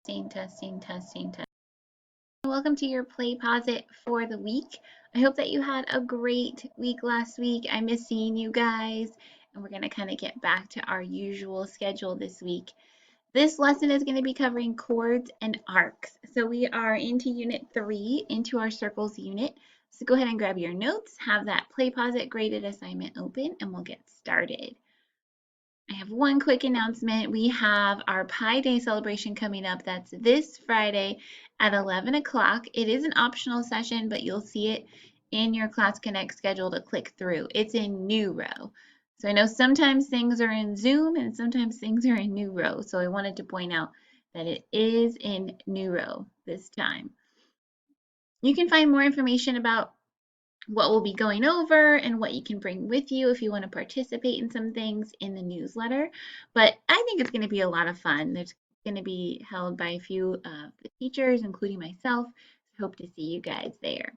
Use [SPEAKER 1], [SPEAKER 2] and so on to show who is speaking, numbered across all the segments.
[SPEAKER 1] Testing. Welcome to your Play Pause It for the week. I hope that you had a great week last week. I miss seeing you guys, and we're going to kind of get back to our usual schedule this week. This lesson is going to be covering chords and arcs. So we are into Unit 3, into our circles unit. So go ahead and grab your notes, have that Play Pause It graded assignment open, and we'll get started. I have one quick announcement. We have our Pi Day celebration coming up. That's this Friday at 11 o'clock. It is an optional session, but you'll see it in your Class Connect schedule to click through. It's in Neuro. So I know sometimes things are in Zoom and sometimes things are in Neuro. So I wanted to point out that it is in Neuro this time. You can find more information about what we'll be going over and what you can bring with you if you want to participate in some things in the newsletter. But I think it's going to be a lot of fun. It's going to be held by a few of the teachers, including myself. Hope to see you guys there.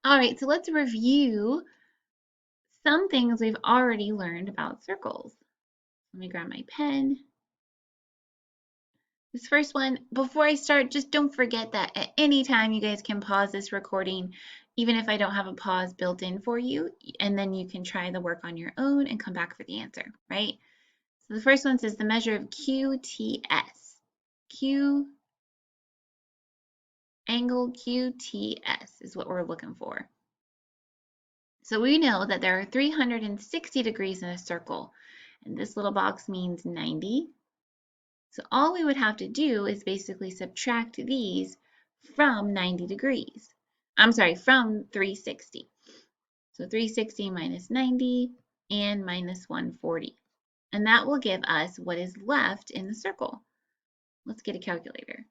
[SPEAKER 1] All right, so let's review some things we've already learned about circles. Let me grab my pen. This first one, before I start, just don't forget that at any time you guys can pause this recording, even if I don't have a pause built in for you, and then you can try the work on your own and come back for the answer, right? So the first one says the measure of QTS. Angle QTS is what we're looking for. So we know that there are 360 degrees in a circle, and this little box means 90. So all we would have to do is basically subtract these from 90 degrees. I'm sorry, from 360. So 360 minus 90 and minus 140. And that will give us what is left in the circle. Let's get a calculator.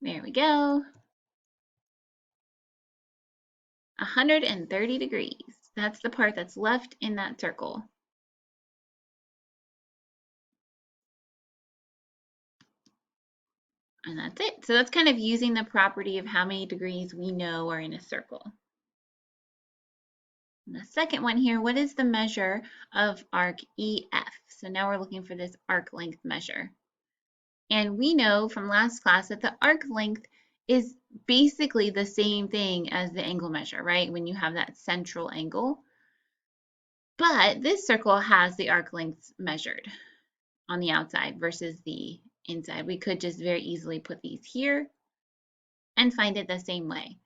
[SPEAKER 1] There we go. 130 degrees. That's the part that's left in that circle. And that's it. So that's kind of using the property of how many degrees we know are in a circle. And the second one here, what is the measure of arc EF? So now we're looking for this arc length measure. And we know from last class that the arc length is basically the same thing as the angle measure, right? When you have that central angle. But this circle has the arc lengths measured on the outside versus the inside. We could just very easily put these here and find it the same way.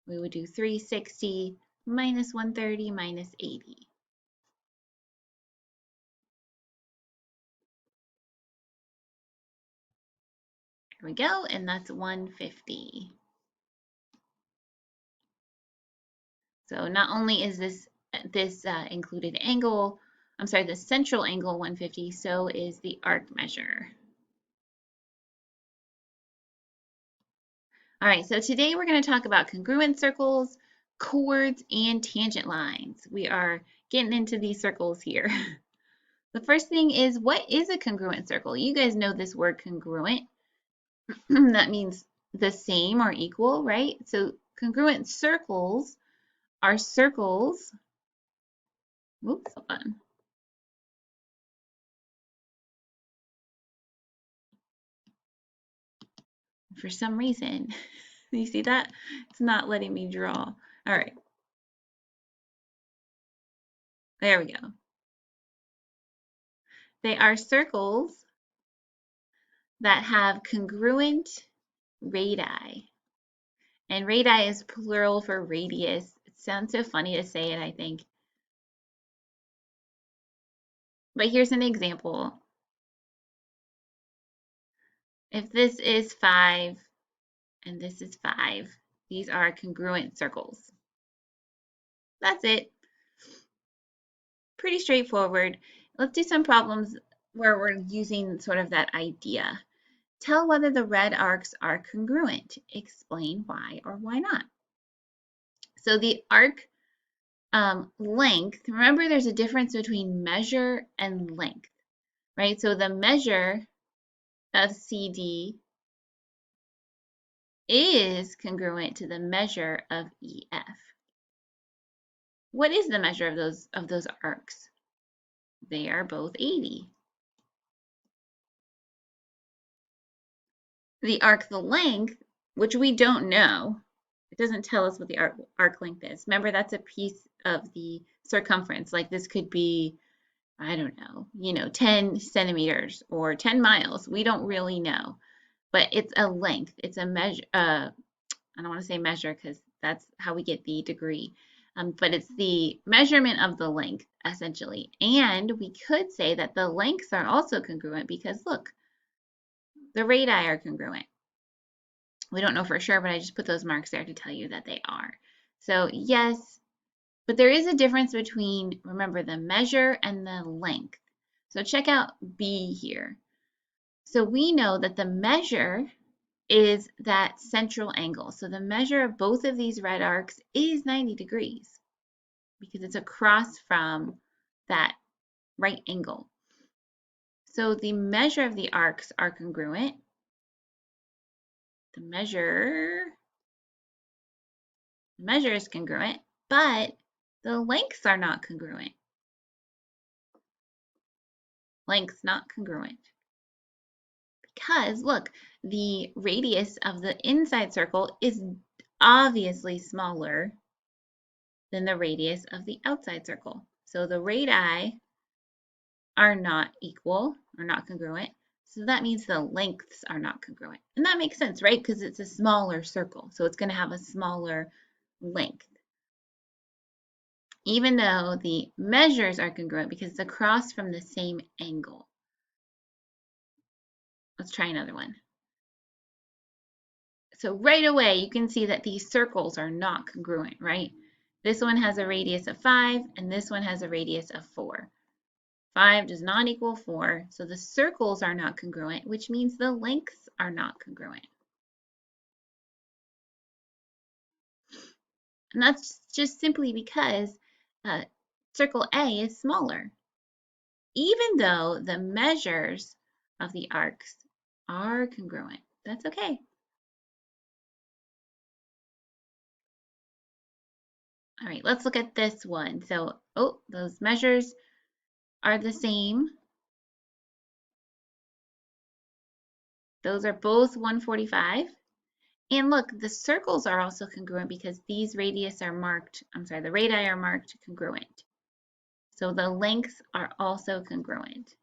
[SPEAKER 1] We would do 360 minus 130 minus 80. There we go, and that's 150. So not only is this included angle, I'm sorry, the central angle 150, so is the arc measure. All right, so today we're going to talk about congruent circles, chords, and tangent lines. We are getting into these circles here. The first thing is, what is a congruent circle? You guys know this word congruent. That means the same or equal, right? So congruent circles are circles. Whoops, hold on. For some reason, you see that? It's not letting me draw. All right. There we go. They are circles that have congruent radii. And radii is plural for radius. It sounds so funny to say it, I think. But here's an example. If this is 5 and this is 5, these are congruent circles. That's it. Pretty straightforward. Let's do some problems where we're using sort of that idea. Tell whether the red arcs are congruent. Explain why or why not. So the arc length, remember there's a difference between measure and length, right? So the measure of CD is congruent to the measure of EF. What is the measure of those arcs? They are both 80. The arc the length, which we don't know, it doesn't tell us what the arc length is. Remember, that's a piece of the circumference. Like this could be, I don't know, 10 centimeters or 10 miles. We don't really know, but it's a length. It's a measure. I don't want to say measure because that's how we get the degree. But it's the measurement of the length, essentially. And we could say that the lengths are also congruent because, look, the radii are congruent. We don't know for sure, but I just put those marks there to tell you that they are. So, yes, but there is a difference between, remember, the measure and the length. So check out B here. So we know that the measure is that central angle. So the measure of both of these red arcs is 90 degrees because it's across from that right angle. So the measure of the arcs are congruent. The measure is congruent, but the lengths are not congruent. Lengths not congruent. Because look, the radius of the inside circle is obviously smaller than the radius of the outside circle. So the radii are not equal or not congruent. So that means the lengths are not congruent. And that makes sense, right? Because it's a smaller circle. So it's going to have a smaller length. Even though the measures are congruent because it's across from the same angle. Let's try another one. So right away, you can see that these circles are not congruent, right? This one has a radius of 5, and this one has a radius of 4. 5 does not equal 4, so the circles are not congruent, which means the lengths are not congruent. And that's just simply because circle A is smaller, even though the measures of the arcs are congruent. That's okay. All right, let's look at this one. So, those measures are the same. Those are both 145. And look, the circles are also congruent because these radius are marked, the radii are marked congruent. So the lengths are also congruent.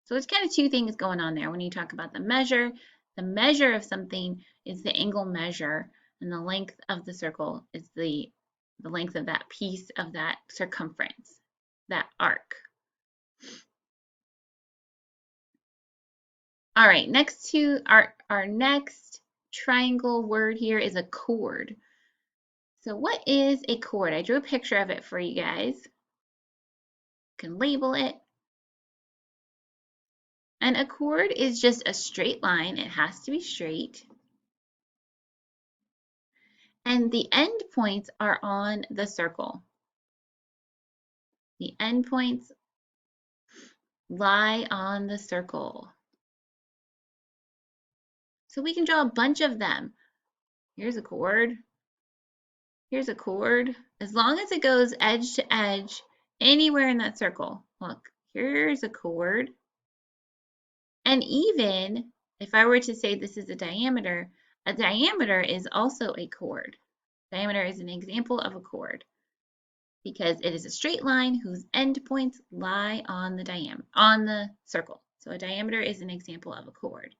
[SPEAKER 1] So there's kind of two things going on there when you talk about the measure. The measure of something is the angle measure, and the length of the circle is the length of that piece of that circumference, that arc. All right, next to our next triangle word here is a chord. So what is a chord? I drew a picture of it for you guys. You can label it. And a chord is just a straight line. It has to be straight. And the end points are on the circle. The end points lie on the circle. So we can draw a bunch of them. Here's a chord. Here's a chord. As long as it goes edge to edge anywhere in that circle. Look, here's a chord. And even if I were to say this is a diameter is also a chord. Diameter is an example of a chord because it is a straight line whose endpoints lie on the circle. So a diameter is an example of a chord.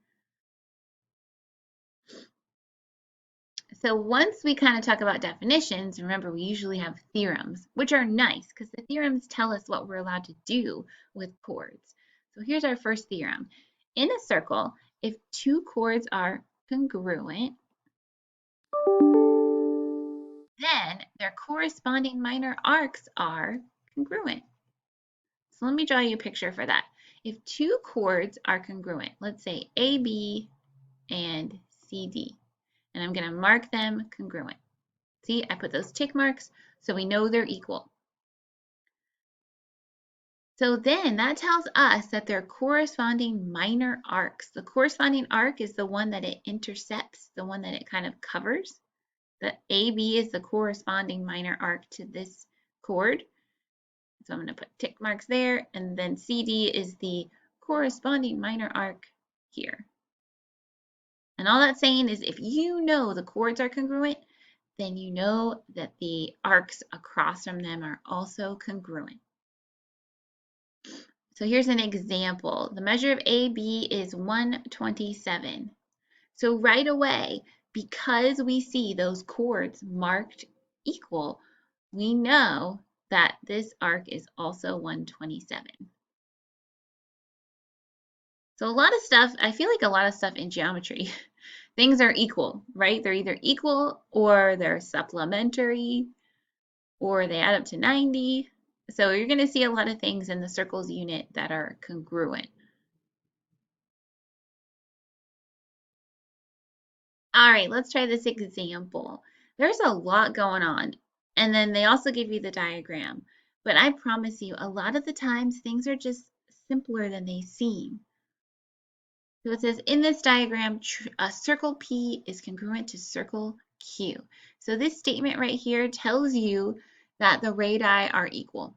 [SPEAKER 1] So once we kind of talk about definitions, remember we usually have theorems, which are nice because the theorems tell us what we're allowed to do with chords. So here's our first theorem. In a circle, if two chords are congruent, then their corresponding minor arcs are congruent. So let me draw you a picture for that. If two chords are congruent, let's say AB and CD, and I'm going to mark them congruent. See, I put those tick marks so we know they're equal. So then that tells us that they're corresponding minor arcs. The corresponding arc is the one that it intercepts, the one that it kind of covers. The AB is the corresponding minor arc to this chord. So I'm going to put tick marks there, and then CD is the corresponding minor arc here. And all that's saying is if you know the chords are congruent, then you know that the arcs across from them are also congruent. So here's an example. The measure of AB is 127. So right away, because we see those chords marked equal, we know that this arc is also 127. So a lot of stuff, I feel like a lot of stuff in geometry, things are equal, right? They're either equal or they're supplementary or they add up to 90. So you're going to see a lot of things in the circles unit that are congruent. All right, let's try this example. There's a lot going on, and then they also give you the diagram. But I promise you, a lot of the times things are just simpler than they seem. So it says in this diagram, a circle P is congruent to circle Q. So this statement right here tells you that the radii are equal.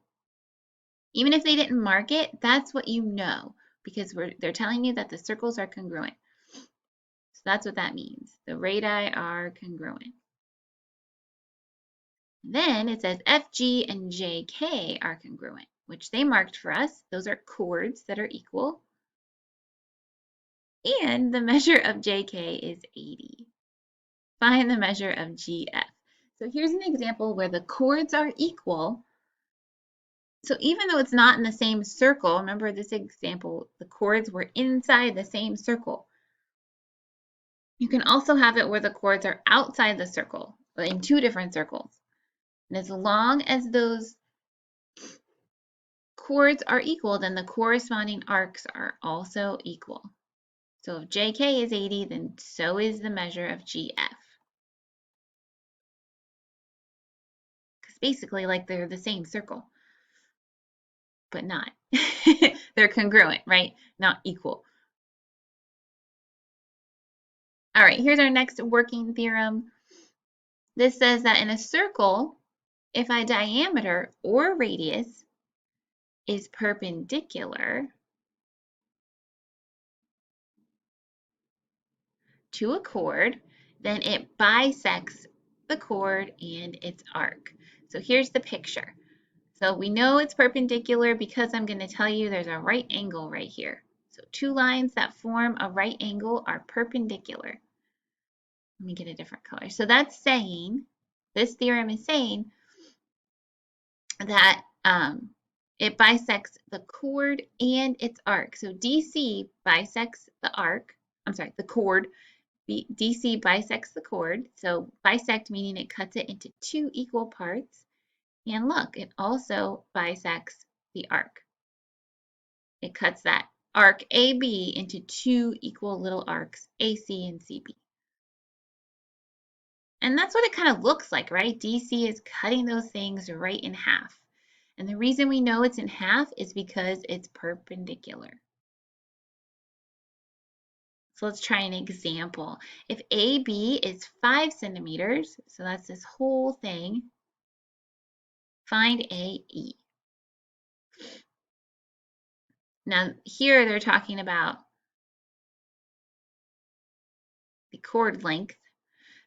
[SPEAKER 1] Even if they didn't mark it, that's what you know because they're telling you that the circles are congruent. So that's what that means. The radii are congruent. Then it says FG and JK are congruent, which they marked for us. Those are chords that are equal. And the measure of JK is 80. Find the measure of GF. So here's an example where the chords are equal. So even though it's not in the same circle, remember this example, the chords were inside the same circle. You can also have it where the chords are outside the circle, in two different circles. And as long as those chords are equal, then the corresponding arcs are also equal. So if JK is 80, then so is the measure of GF. Because basically, like they're the same circle, but not. They're congruent, right? Not equal. All right, here's our next working theorem. This says that in a circle, if a diameter or radius is perpendicular to a chord, then it bisects the chord and its arc. So here's the picture. So we know it's perpendicular because I'm going to tell you there's a right angle right here. So two lines that form a right angle are perpendicular. Let me get a different color. So that's saying, this theorem is saying that it bisects the chord and its arc. So DC bisects the arc, I'm sorry, the chord. DC bisects the chord. So bisect meaning it cuts it into two equal parts. And look, it also bisects the arc. It cuts that arc AB into two equal little arcs, AC and CB. And that's what it kind of looks like, right? DC is cutting those things right in half. And the reason we know it's in half is because it's perpendicular. So let's try an example. If AB is 5 centimeters, so that's this whole thing, find AE. Now here they're talking about the chord length.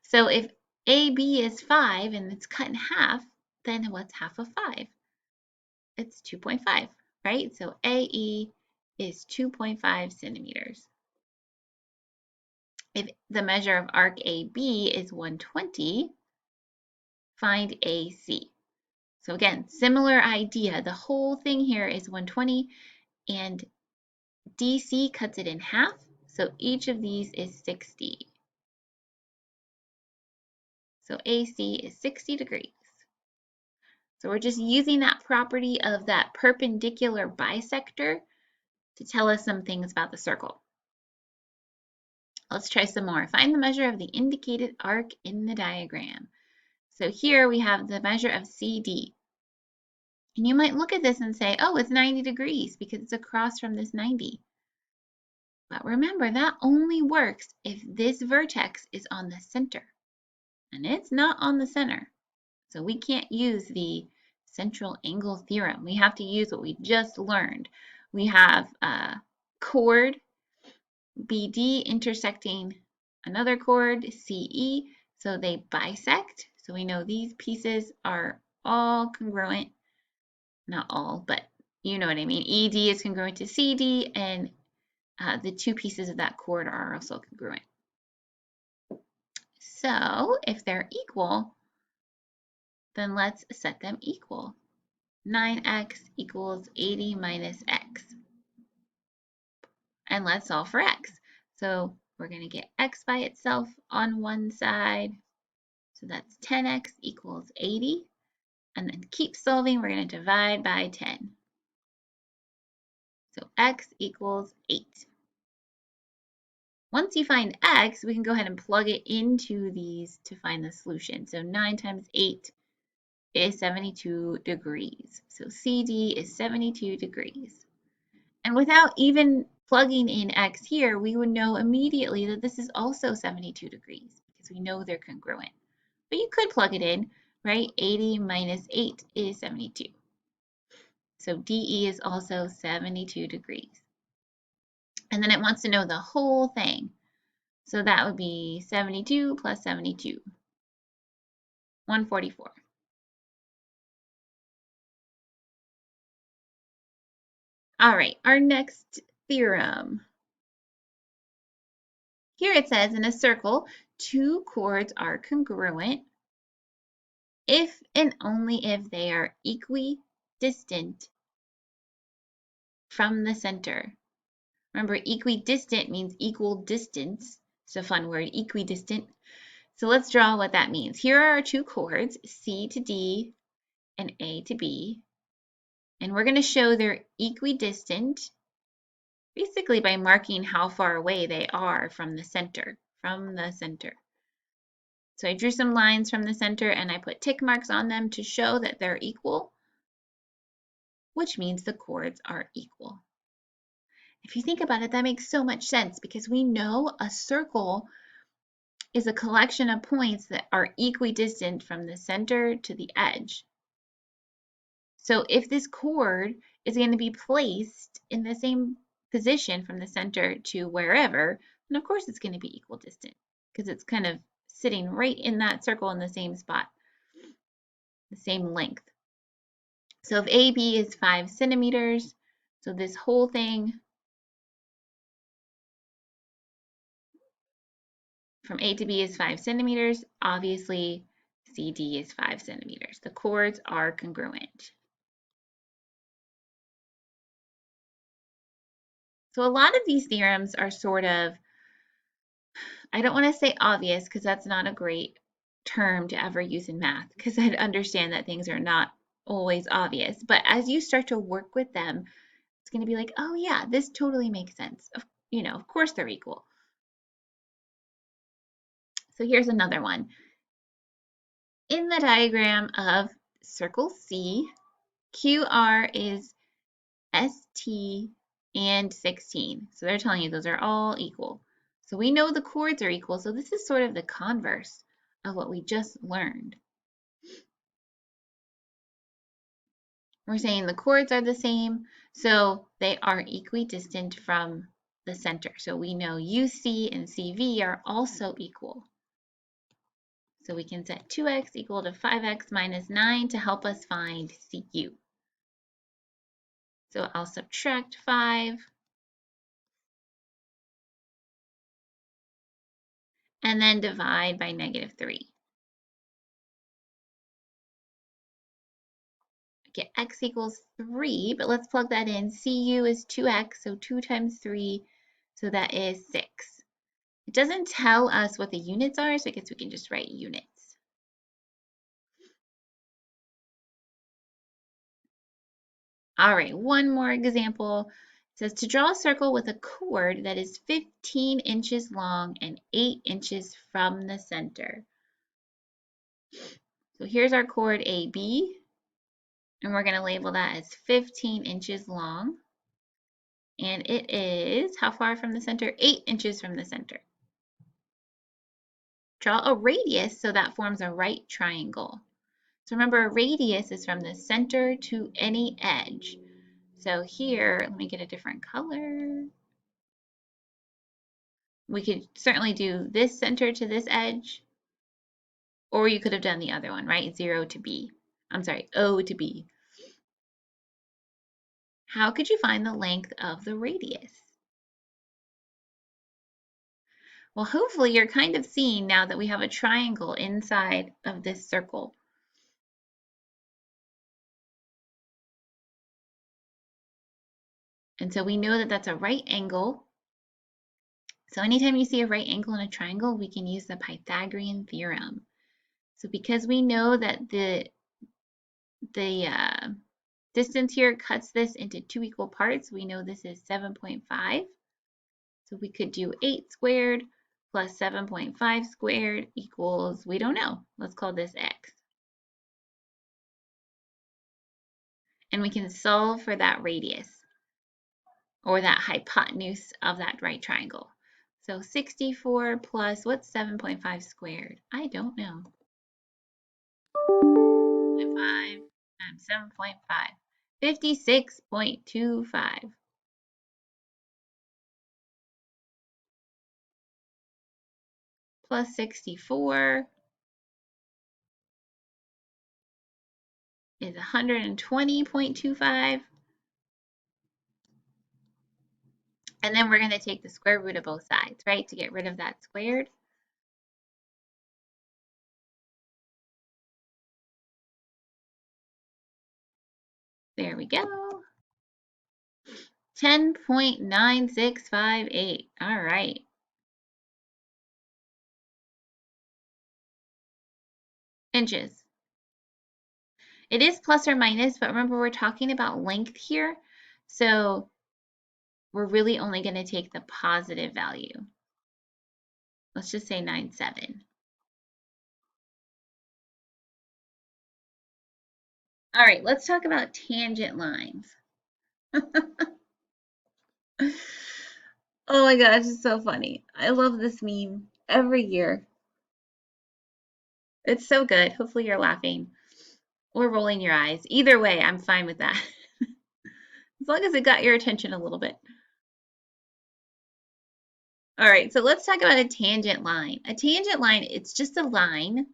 [SPEAKER 1] So if AB is 5 and it's cut in half, then what's half of 5? It's 2.5, right? So AE is 2.5 centimeters. If the measure of arc AB is 120, find AC. So again, similar idea. The whole thing here is 120 and DC cuts it in half. So each of these is 60. So AC is 60 degrees. So we're just using that property of that perpendicular bisector to tell us some things about the circle. Let's try some more. Find the measure of the indicated arc in the diagram. So here we have the measure of CD. And you might look at this and say, oh, it's 90 degrees because it's across from this 90. But remember, that only works if this vertex is on the center. And it's not on the center. So we can't use the central angle theorem. We have to use what we just learned. We have chord BD intersecting another chord CE, so they bisect. So we know these pieces are all congruent. Not all, but you know what I mean. ED is congruent to CD, and the two pieces of that chord are also congruent. So if they're equal, then let's set them equal. 9x equals 80 minus x. And let's solve for x. So we're going to get x by itself on one side. So that's 10x equals 80. And then keep solving. We're going to divide by 10. So x equals 8. Once you find x, we can go ahead and plug it into these to find the solution. So 9 times 8 is 72 degrees. So CD is 72 degrees. And without even plugging in x here, we would know immediately that this is also 72 degrees because we know they're congruent. But you could plug it in, right? 80 minus 8 is 72. So DE is also 72 degrees. And then it wants to know the whole thing. So that would be 72 plus 72, 144. All right, our next theorem. Here it says in a circle, two chords are congruent if and only if they are equidistant from the center. Remember, equidistant means equal distance. It's a fun word, equidistant. So let's draw what that means. Here are our two chords, C to D and A to B. And we're going to show they're equidistant basically by marking how far away they are from the center, So I drew some lines from the center and I put tick marks on them to show that they're equal, which means the chords are equal. If you think about it, that makes so much sense because we know a circle is a collection of points that are equidistant from the center to the edge. So if this chord is going to be placed in the same position from the center to wherever, then of course it's going to be equidistant because it's kind of sitting right in that circle in the same spot, the same length. So if AB is 5 centimeters, so this whole thing from A to B is 5 centimeters, obviously CD is 5 centimeters. The chords are congruent. So a lot of these theorems are sort of, I don't want to say obvious because that's not a great term to ever use in math because I understand that things are not always obvious. But as you start to work with them, it's going to be like, oh yeah, this totally makes sense. Of course they're equal. So here's another one. In the diagram of circle C, QR is ST and 16. So they're telling you those are all equal. So we know the chords are equal. So this is sort of the converse of what we just learned. We're saying the chords are the same, so they are equidistant from the center. So we know UC and CV are also equal. So we can set 2x equal to 5x minus 9 to help us find CU. So I'll subtract 5 and then divide by negative 3. Get x equals 3, but let's plug that in. CU is 2x, so 2 times 3, so that is 6. It doesn't tell us what the units are, so I guess we can just write units. All right, one more example. It says to draw a circle with a chord that is 15 inches long and 8 inches from the center. So here's our chord AB. And we're going to label that as 15 inches long. And it is how far from the center? 8 inches from the center. Draw a radius so that forms a right triangle. So remember, a radius is from the center to any edge. So here, let me get a different color. We could certainly do this center to this edge, or you could have done the other one, right? 0 to B. I'm sorry, O to B. How could you find the length of the radius? Well, hopefully you're kind of seeing now that we have a triangle inside of this circle. And so we know that that's a right angle. So anytime you see a right angle in a triangle, we can use the Pythagorean theorem. So because we know that the distance here cuts this into 2 equal parts, we know this is 7.5. So we could do 8 squared plus 7.5 squared equals, we don't know. Let's call this x. And we can solve for that radius, or that hypotenuse of that right triangle. So 64 plus, what's 7.5 squared? I don't know. 5 times 7.5, 56.25. Plus 64 is 120.25. And then we're going to take the square root of both sides, right, to get rid of that squared. There we go. 10.9658. All right. Inches. It is plus or minus, but remember we're talking about length here. So we're really only going to take the positive value. Let's just say 9.7. All right, let's talk about tangent lines. Oh my gosh, it's so funny. I love this meme every year. It's so good. Hopefully you're laughing or rolling your eyes. Either way, I'm fine with that. As long as it got your attention a little bit. All right, so let's talk about a tangent line. A tangent line, it's just a line,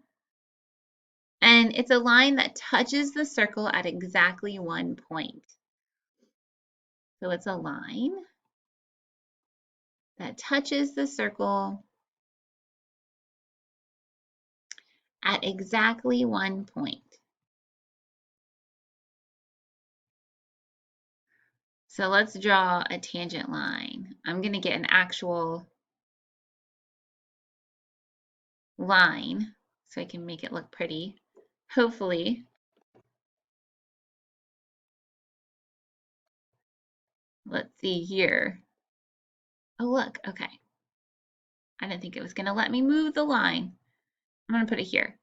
[SPEAKER 1] and it's a line that touches the circle at exactly one point. So it's a line that touches the circle at exactly one point. So let's draw a tangent line. I'm going to get an actual line so I can make it look pretty. Hopefully. Let's see here. Oh, look. Okay. I didn't think it was going to let me move the line. I'm going to put it here.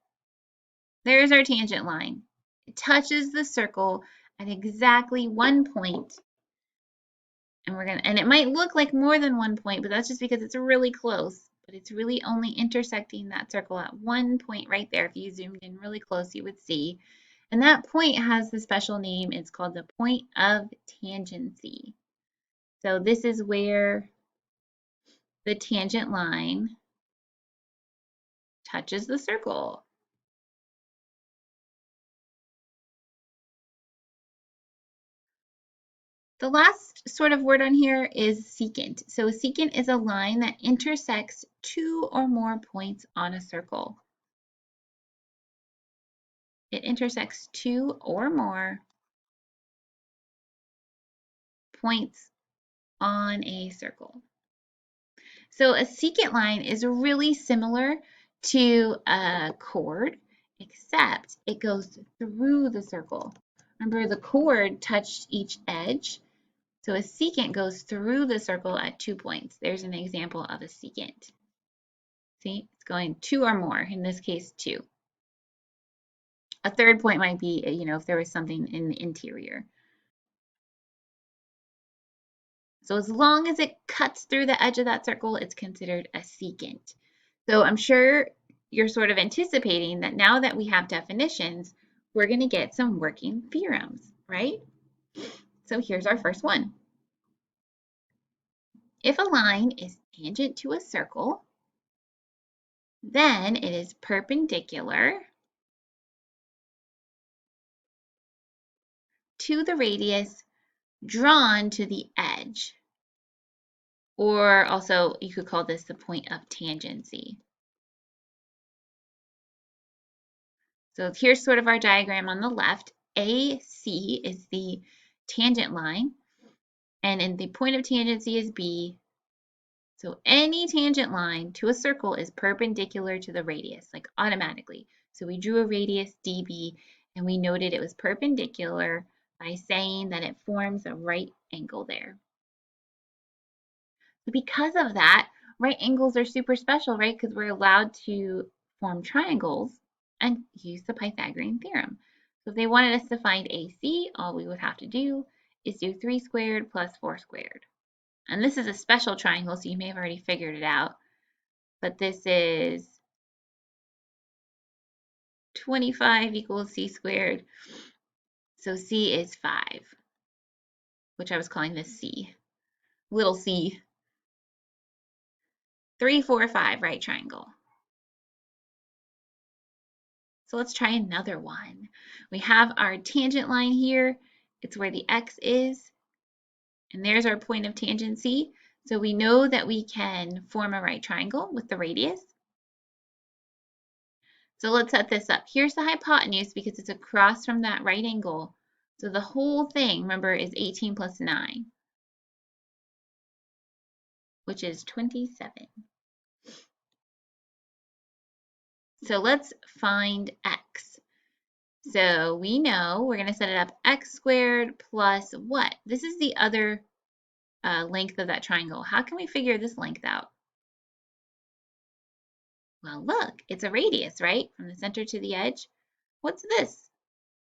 [SPEAKER 1] There's our tangent line. It touches the circle at exactly one point. And it might look like more than one point, but that's just because it's really close. But it's really only intersecting that circle at one point right there. If you zoomed in really close, you would see. And that point has the special name. It's called the point of tangency. So this is where the tangent line touches the circle. The last sort of word on here is secant. So a secant is a line that intersects two or more points on a circle. It intersects two or more points on a circle. So a secant line is really similar to a chord, except it goes through the circle. Remember, the chord touched each edge. So a secant goes through the circle at 2 points. There's an example of a secant. See, it's going two or more, in this case 2. A third point might be, if there was something in the interior. So as long as it cuts through the edge of that circle, it's considered a secant. So I'm sure you're sort of anticipating that now that we have definitions, we're going to get some working theorems, right? So here's our first one. If a line is tangent to a circle, then it is perpendicular to the radius drawn to the edge. Or also, you could call this the point of tangency. So here's sort of our diagram on the left. AC is the tangent line, and the point of tangency is B. So any tangent line to a circle is perpendicular to the radius, like automatically. So we drew a radius dB, and we noted it was perpendicular by saying that it forms a right angle there. Because of that, right angles are super special, right? Because we're allowed to form triangles and use the Pythagorean theorem. So if they wanted us to find AC, all we would have to do is do 3 squared plus 4 squared. And this is a special triangle, so you may have already figured it out. But this is 25 equals C squared. So C is 5, which I was calling this C. Little c. 3, 4, 5, right triangle. So let's try another one. We have our tangent line here. It's where the x is. And there's our point of tangency. So we know that we can form a right triangle with the radius. So let's set this up. Here's the hypotenuse because it's across from that right angle. So the whole thing, remember, is 18 plus 9, which is 27. So let's find x. So we know we're going to set it up x squared plus what? This is the other length of that triangle. How can we figure this length out? Well, look, it's a radius, right? From the center to the edge. What's this?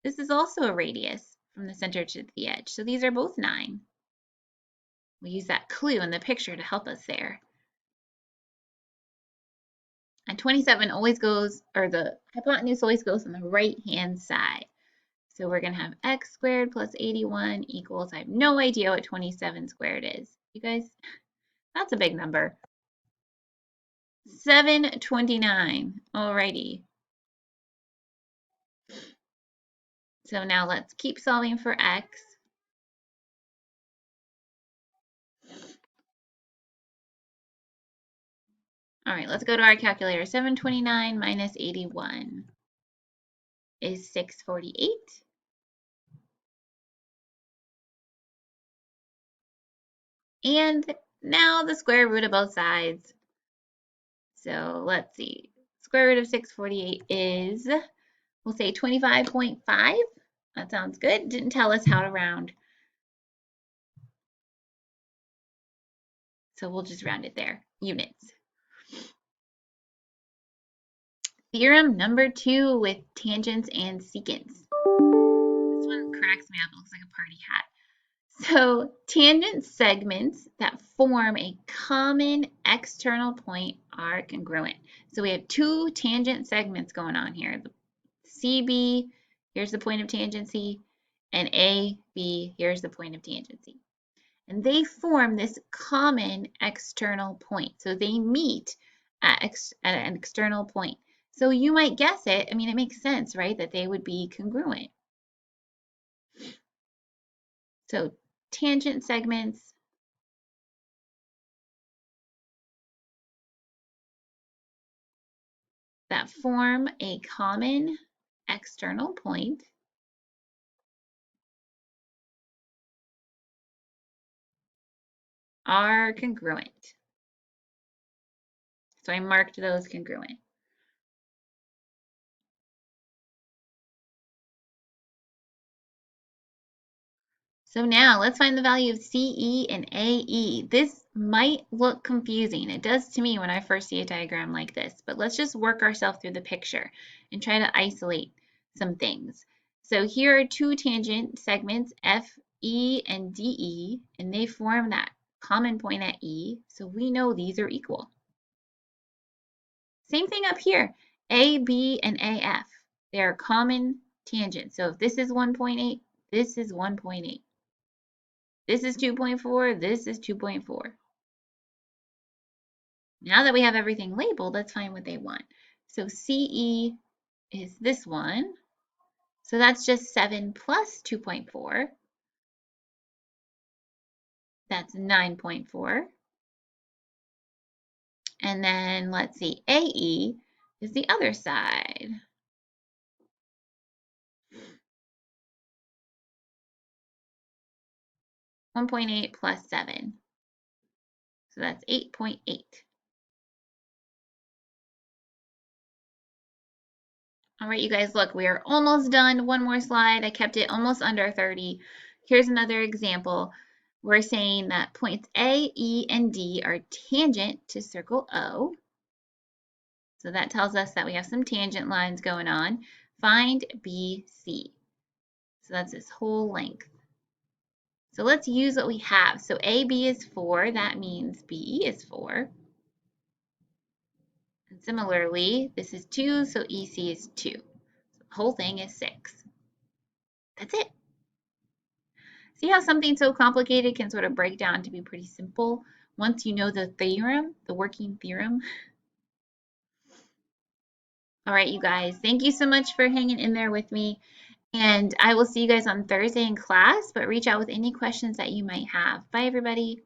[SPEAKER 1] This is also a radius from the center to the edge. So these are both 9. We use that clue in the picture to help us there. And 27 always goes, or the hypotenuse always goes on the right-hand side. So we're going to have x squared plus 81 equals, I have no idea what 27 squared is. You guys, that's a big number. 729. Alrighty. So now let's keep solving for x. All right, let's go to our calculator. 729 minus 81 is 648. And now the square root of both sides. So let's see. Square root of 648 is, we'll say 25.5. That sounds good. Didn't tell us how to round. So we'll just round it there. Units. Theorem number 2 with tangents and secants. This one cracks me up. It looks like a party hat. So tangent segments that form a common external point are congruent. So we have 2 tangent segments going on here. The CB, here's the point of tangency, and AB, here's the point of tangency. And they form this common external point. So they meet at an external point. So you might guess it. I mean, it makes sense, right, that they would be congruent. So tangent segments that form a common external point are congruent. So I marked those congruent. So now let's find the value of CE and AE. This might look confusing. It does to me when I first see a diagram like this, but let's just work ourselves through the picture and try to isolate some things. So here are two tangent segments, FE and DE, and they form that common point at E, so we know these are equal. Same thing up here, AB and AF. They are common tangents. So if this is 1.8, this is 1.8. This is 2.4, this is 2.4. Now that we have everything labeled, let's find what they want. So CE is this one. So that's just 7 plus 2.4. That's 9.4. And then let's see, AE is the other side. 1.8 plus 7. So that's 8.8. All right, you guys, look, we are almost done. One more slide. I kept it almost under 30. Here's another example. We're saying that points A, E, and D are tangent to circle O. So that tells us that we have some tangent lines going on. Find BC. So that's this whole length. So let's use what we have. So AB is 4. That means BE is 4. And similarly, this is 2, so EC is 2. So the whole thing is 6. That's it. See how something so complicated can sort of break down to be pretty simple once you know the theorem, the working theorem? All right, you guys, thank you so much for hanging in there with me. And I will see you guys on Thursday in class, but reach out with any questions that you might have. Bye, everybody.